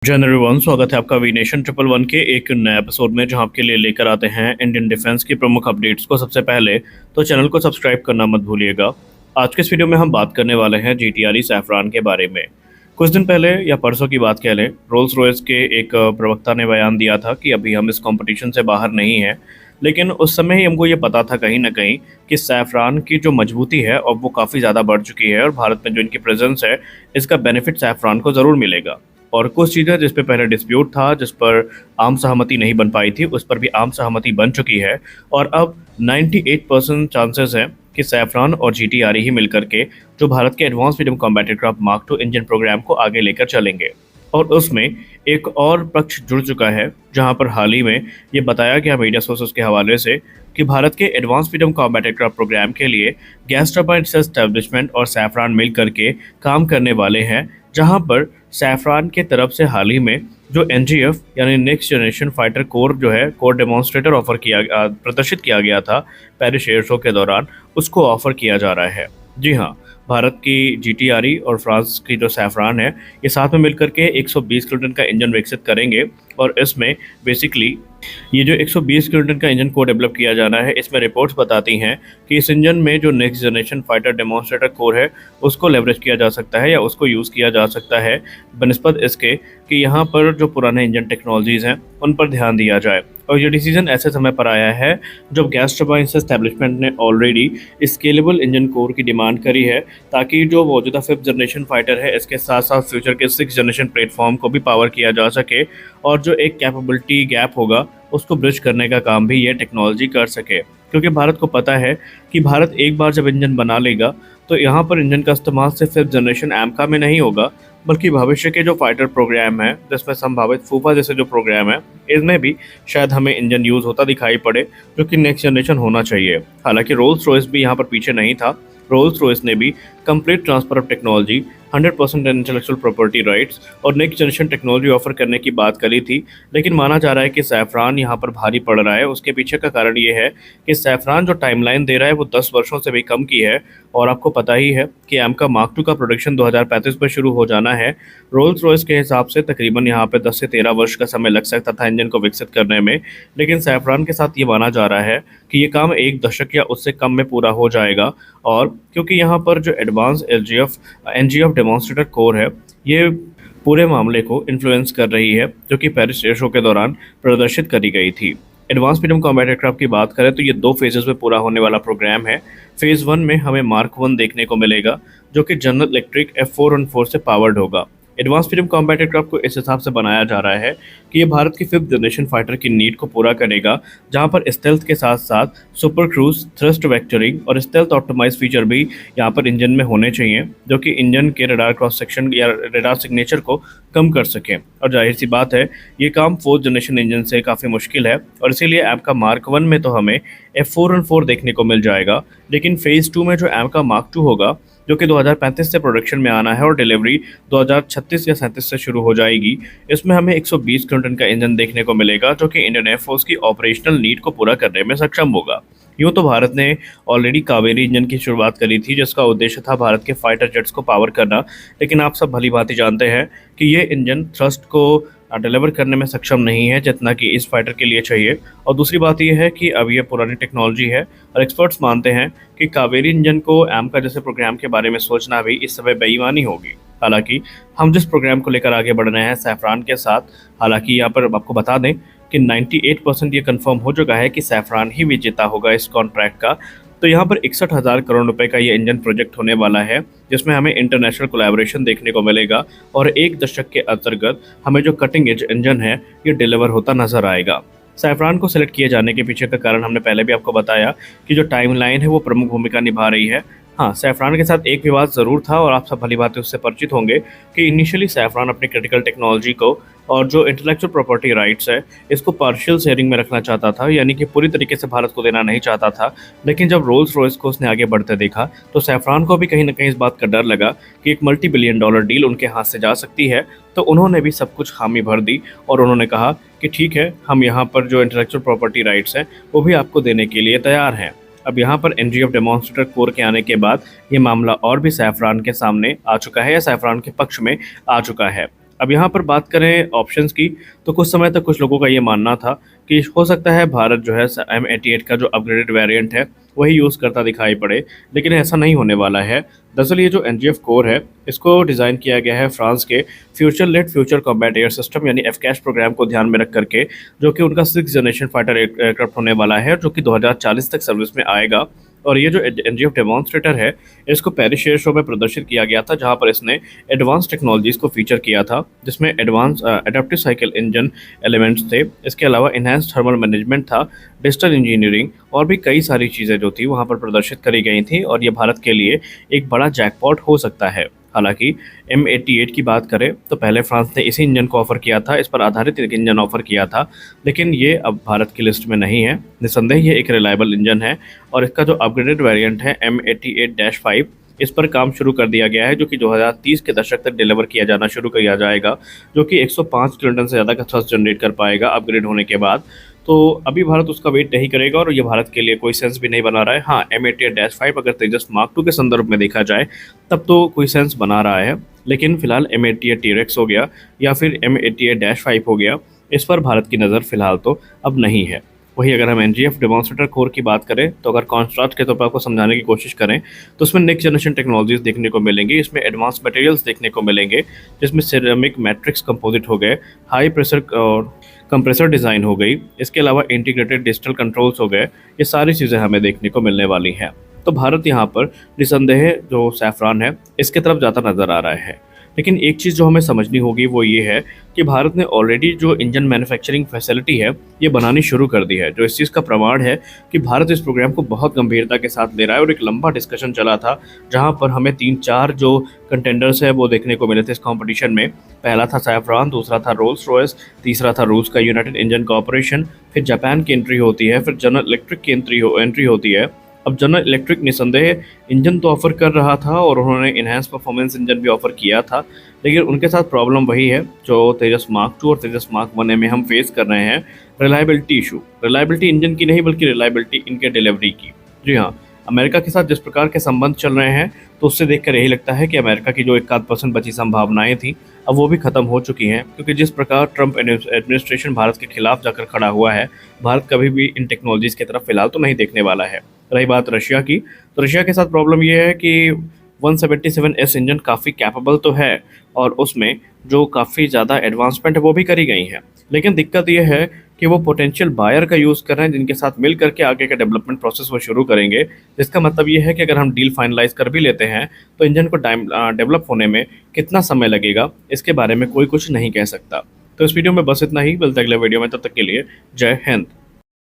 General one स्वागत है आपका वी नेशन ट्रिपल वन के एक नए एपिसोड में, जहां आपके लिए लेकर आते हैं इंडियन डिफेंस की प्रमुख अपडेट्स को। सबसे पहले तो चैनल को सब्सक्राइब करना मत भूलिएगा। आज के इस वीडियो में हम बात करने वाले हैं जीटीआरई सैफरान के बारे में। कुछ दिन पहले या परसों की बात कह लें, रोल्स रॉयस के एक प्रवक्ता ने बयान दिया था कि अभी हम इस कंपटीशन से बाहर नहीं हैं, लेकिन उस समय ही हमको ये पता था कहीं ना कहीं कि सैफरान की जो मजबूती है और वो काफ़ी ज़्यादा बढ़ चुकी है, और भारत में जो इनकी प्रेजेंस है इसका बेनिफिट सैफरान को ज़रूर मिलेगा। और कुछ चीज़ें जिस पे पहले डिस्प्यूट था, जिस पर आम सहमति नहीं बन पाई थी, उस पर भी आम सहमति बन चुकी है। और अब 98% चांसेस हैं कि सैफरान और जीटीआरई ही मिलकर के जो भारत के advance medium combat aircraft mark 2 engine programme को आगे लेकर चलेंगे। और उसमें एक और पक्ष जुड़ चुका है, जहां पर हाल ही में ये बताया गया मीडिया सोर्सेस के हवाले से कि भारत के advance medium combat aircraft programme के लिए गैस टरबाइन एस्टेब्लिशमेंट और सैफरान मिल करके काम करने वाले हैं। जहां पर सैफरान के तरफ से हाल ही में जो एनजीएफ यानी नेक्स्ट जनरेशन फाइटर कोर जो है कोर डेमोन्स्ट्रेटर प्रदर्शित किया गया था पेरिस एयर शो के दौरान, उसको ऑफर किया जा रहा है। जी हाँ, भारत की जीटीआरई और फ्रांस की जो सैफरान है, ये साथ में मिलकर के 120 किलोटन का इंजन विकसित करेंगे। और इसमें बेसिकली ये जो 120 किलोटन का इंजन को डेवलप किया जाना है, इसमें रिपोर्ट्स बताती हैं कि इस इंजन में जो next generation fighter demonstrator core है उसको लेवरेज किया जा सकता है या उसको यूज़ किया जा सकता है, बनस्पत इसके कि यहाँ पर जो पुराने इंजन टेक्नोलॉजीज़ हैं उन पर ध्यान दिया जाए। और ये डिसीजन ऐसे समय पर आया है जब गैस टरबाइन एस्टेब्लिशमेंट ने ऑलरेडी स्केलेबल इंजन कोर की डिमांड करी है, ताकि जो मौजूदा 5th जनरेशन फाइटर है इसके साथ साथ फ्यूचर के 6th जनरेशन प्लेटफॉर्म को भी पावर किया जा सके, और जो एक कैपेबिलिटी गैप होगा उसको ब्रिज करने का काम भी ये टेक्नोलॉजी कर सके। क्योंकि भारत को पता है कि भारत एक बार जब इंजन बना लेगा तो यहाँ पर इंजन का इस्तेमाल सिर्फ 5th जनरेशन एमका में नहीं होगा, बल्कि भविष्य के जो फाइटर प्रोग्राम है, जिसमें संभावित फूफा जैसे जो प्रोग्राम है, इसमें भी शायद हमें इंजन यूज़ होता दिखाई पड़े, जो कि नेक्स्ट जनरेशन होना चाहिए। हालांकि रोल्स रॉयस भी यहाँ पर पीछे नहीं था। रोल्स रॉयस ने भी complete transfer of technology, 100% intellectual property rights और नेक्स्ट जनरेशन टेक्नोलॉजी ऑफर करने की बात करी थी। लेकिन माना जा रहा है कि सैफरान यहाँ पर भारी पड़ रहा है। उसके पीछे का कारण ये है कि सैफरान जो टाइमलाइन दे रहा है वो 10 वर्षों से भी कम की है। और आपको पता ही है कि एमका मार्क 2 का प्रोडक्शन 2035 में शुरू हो जाना है। रोल्स रॉयस के हिसाब से तकरीबन यहाँ पे 10 से 13 वर्ष का समय लग सकता था इंजन को विकसित करने में, लेकिन सैफरान के साथ ये माना जा रहा है कि ये काम 1 दशक या उससे कम में पूरा हो जाएगा। और क्योंकि यहाँ पर जो एडवांस एनजीएफ डेमोन्स्ट्रेटर कोर है, ये पूरे मामले को इन्फ्लुएंस कर रही है, जो कि पेरिस एयर शो के दौरान प्रदर्शित करी गई थी। एडवांस मीडियम कॉम्बैट एयरक्राफ्ट की बात करें तो ये 2 फेजेस में पूरा होने वाला प्रोग्राम है। फेज़ 1 में हमें मार्क 1 देखने को मिलेगा, जो कि जनरल इलेक्ट्रिक F414 से पावर्ड होगा। एडवांस मीडियम कॉम्बैट एयरक्राफ्ट को इस हिसाब से बनाया जा रहा है कि ये भारत की 5th जनरेशन फाइटर की नीड को पूरा करेगा, जहां पर स्टेल्थ के साथ साथ सुपर क्रूज, थ्रस्ट वेक्टरिंग और स्टेल्थ ऑप्टिमाइज फीचर भी यहाँ पर इंजन में होने चाहिए, जो कि इंजन के रडार क्रॉस सेक्शन या रडार सिग्नेचर को कम कर सकें। और जाहिर सी बात है ये काम 4th जनरेशन इंजन से काफ़ी मुश्किल है, और इसीलिए एमका मार्क 1 में तो हमें F414 देखने को मिल जाएगा। लेकिन फेज़ 2 में जो एमका मार्क 2 होगा, जो कि 2035 से प्रोडक्शन में आना है और डिलीवरी 2036 या 37 से शुरू हो जाएगी, इसमें हमें 120 किलोटन का इंजन देखने को मिलेगा, जो कि इंडियन एयरफोर्स की ऑपरेशनल नीड को पूरा करने में सक्षम होगा। यूँ तो भारत ने ऑलरेडी कावेरी इंजन की शुरुआत करी थी, जिसका उद्देश्य था भारत के फाइटर जेट्स को पावर करना, लेकिन आप सब भली भांति जानते हैं कि ये इंजन थ्रस्ट को डिलीवर करने में सक्षम नहीं है जितना कि इस फाइटर के लिए चाहिए। और दूसरी बात यह है कि अब ये पुरानी टेक्नोलॉजी है, और एक्सपर्ट्स मानते हैं कि कावेरी इंजन को एमका जैसे प्रोग्राम के बारे में सोचना भी इस समय बेईमानी होगी। हालांकि हम जिस प्रोग्राम को लेकर आगे बढ़ रहे हैं सैफरान के साथ, हालांकि यहाँ पर आपको बता दें कि 98% ये कंफर्म हो चुका है कि सैफरान ही विजेता होगा इस कॉन्ट्रैक्ट का। तो यहाँ पर 61,000 करोड़ रुपए का ये इंजन प्रोजेक्ट होने वाला है, जिसमें हमें इंटरनेशनल कोलैबोरेशन देखने को मिलेगा, और 1 दशक के अंतर्गत हमें जो कटिंग एज इंजन है ये डिलीवर होता नजर आएगा। सैफरान को सिलेक्ट किए जाने के पीछे का कारण हमने पहले भी आपको बताया कि जो टाइमलाइन है वो प्रमुख भूमिका निभा रही है। हाँ, सैफरान के साथ एक विवाद ज़रूर था, और आप सब भली बातें उससे परिचित होंगे कि इनिशियली सैफरान अपनी क्रिटिकल टेक्नोलॉजी को और जो इंटेलेक्चुअल प्रॉपर्टी राइट्स है इसको पार्शियल शेयरिंग में रखना चाहता था, यानी कि पूरी तरीके से भारत को देना नहीं चाहता था। लेकिन जब रोल्स रॉयस को उसने आगे बढ़ते देखा तो सैफरान को भी कहीं ना कहीं इस बात का डर लगा कि एक $multi-billion डील उनके हाथ से जा सकती है। तो उन्होंने भी सब कुछ हामी भर दी, और उन्होंने कहा कि ठीक है, हम यहाँ पर जो इंटेलेक्चुअल प्रॉपर्टी राइट्स हैं वो भी आपको देने के लिए तैयार हैं। अब यहाँ पर एनजीएफ डेमोन्स्ट्रेटर कोर के आने के बाद ये मामला और भी सैफरान के सामने आ चुका है, या सैफरान के पक्ष में आ चुका है। अब यहाँ पर बात करें ऑप्शंस की, तो कुछ समय तक कुछ लोगों का ये मानना था कि हो सकता है भारत जो है M88 का जो अपग्रेडेड वेरिएंट है वही यूज़ करता दिखाई पड़े, लेकिन ऐसा नहीं होने वाला है। दरअसल ये जो NGF कोर है, इसको डिज़ाइन किया गया है फ्रांस के future let future combat air system यानी FCAS प्रोग्राम को ध्यान में रख करके, जो कि उनका 6th जनरेशन फाइटर एयरक्राफ्ट होने वाला है, जो कि 2040 तक सर्विस में आएगा। और ये जो NGF डेमोन्स्ट्रेटर है, इसको पेरिस एयर शो में प्रदर्शित किया गया था, जहां पर इसने एडवांस टेक्नोलॉजीज़ को फीचर किया था, जिसमें advance adaptive cycle engine elements थे। इसके अलावा इन्हांस्ड थर्मल मैनेजमेंट था, डिजिटल इंजीनियरिंग और भी कई सारी चीज़ें जो थी वहाँ पर प्रदर्शित करी गई थी, और ये भारत के लिए एक बड़ा जैकपॉट हो सकता है। हालांकि M88 की बात करें तो पहले फ्रांस ने इसी इंजन को ऑफर किया था, इस पर आधारित एक इंजन ऑफर किया था, लेकिन ये अब भारत की लिस्ट में नहीं है। निस्संदेह ये एक रिलायबल इंजन है, और इसका जो अपग्रेडेड वेरिएंट है M88-5, इस पर काम शुरू कर दिया गया है, जो कि 2030 के दशक तक डिलीवर किया जाना शुरू किया जाएगा, जो कि 105 किलोटन से ज़्यादा का थ्रस्ट जनरेट कर पाएगा अपग्रेड होने के बाद। तो अभी भारत उसका वेट नहीं करेगा, और ये भारत के लिए कोई सेंस भी नहीं बना रहा है। हाँ, M88-5 अगर तेजस मार्क 2 के संदर्भ में देखा जाए तब तो कोई सेंस बना रहा है, लेकिन फिलहाल M88 T-Rex हो गया या फिर M88-5 हो गया, इस पर भारत की नज़र फिलहाल तो अब नहीं है। वहीं अगर हम NGF डेमोन्स्ट्रेटर कोर की बात करें, तो अगर कॉन्ट्रास्ट के तौर पर आपको समझाने की कोशिश करें तो इसमें नेक्स्ट जनरेशन टेक्नोलॉजीज देखने को मिलेंगी। इसमें एडवांस मटेरियल्स देखने को मिलेंगे, जिसमें सिरेमिक मैट्रिक्स कंपोजिट हो गए, हाई प्रेशर और कंप्रेसर डिज़ाइन हो गई, इसके अलावा इंटीग्रेटेड डिजिटल कंट्रोल्स हो गए। ये सारी चीज़ें हमें देखने को मिलने वाली हैं। तो भारत यहाँ पर निसंदेह जो सैफरान है, इसके तरफ जाता नज़र आ रहा है। लेकिन एक चीज़ जो हमें समझनी होगी वो ये है कि भारत ने ऑलरेडी जो इंजन मैन्युफैक्चरिंग फैसिलिटी है ये बनानी शुरू कर दी है, जो इस चीज़ का प्रमाण है कि भारत इस प्रोग्राम को बहुत गंभीरता के साथ ले रहा है। और एक लंबा डिस्कशन चला था, जहां पर हमें 3-4 जो कंटेंडर्स है वो देखने को मिले थे इस कॉम्पिटिशन में। पहला था सैफरान, दूसरा था रोल्स रॉयस, तीसरा था रूस का यूनाइटेड इंजन कॉर्पोरेशन, फिर जापान की एंट्री होती है, फिर जनरल इलेक्ट्रिक की एंट्री होती है। अब जनरल इलेक्ट्रिक निसंदेह इंजन तो ऑफर कर रहा था, और उन्होंने इन्हांस परफॉर्मेंस इंजन भी ऑफर किया था, लेकिन उनके साथ प्रॉब्लम वही है जो तेजस मार्क 2 और तेजस मार्क 1 में हम फेस कर रहे हैं, रिलायबिलिटी इशू। रिलायबिलिटी इंजन की नहीं, बल्कि रिलायबिलिटी इनके डिलीवरी की। जी हाँ, अमेरिका के साथ जिस प्रकार के संबंध चल रहे हैं, तो उससे देखकर यही लगता है कि अमेरिका की जो 1% बची संभावनाएं थी, अब वो भी खत्म हो चुकी हैं, क्योंकि जिस प्रकार ट्रंप एडमिनिस्ट्रेशन भारत के खिलाफ जाकर खड़ा हुआ है, भारत कभी भी इन टेक्नोलॉजीज़ की तरफ फिलहाल तो नहीं देखने वाला है। रही बात रशिया की, तो रशिया के साथ प्रॉब्लम ये है कि 177S इंजन काफ़ी कैपेबल तो है, और उसमें जो काफ़ी ज़्यादा एडवांसमेंट है वो भी करी गई हैं, लेकिन दिक्कत ये है कि वो पोटेंशियल बायर का यूज़ कर रहे हैं, जिनके साथ मिल करके आगे का डेवलपमेंट प्रोसेस वो शुरू करेंगे। जिसका मतलब ये है कि अगर हम डील फाइनलाइज कर भी लेते हैं, तो इंजन को डेवलप होने में कितना समय लगेगा, इसके बारे में कोई कुछ नहीं कह सकता। तो इस वीडियो में बस इतना ही, मिलते अगले वीडियो में, तब तक के लिए जय हिंद।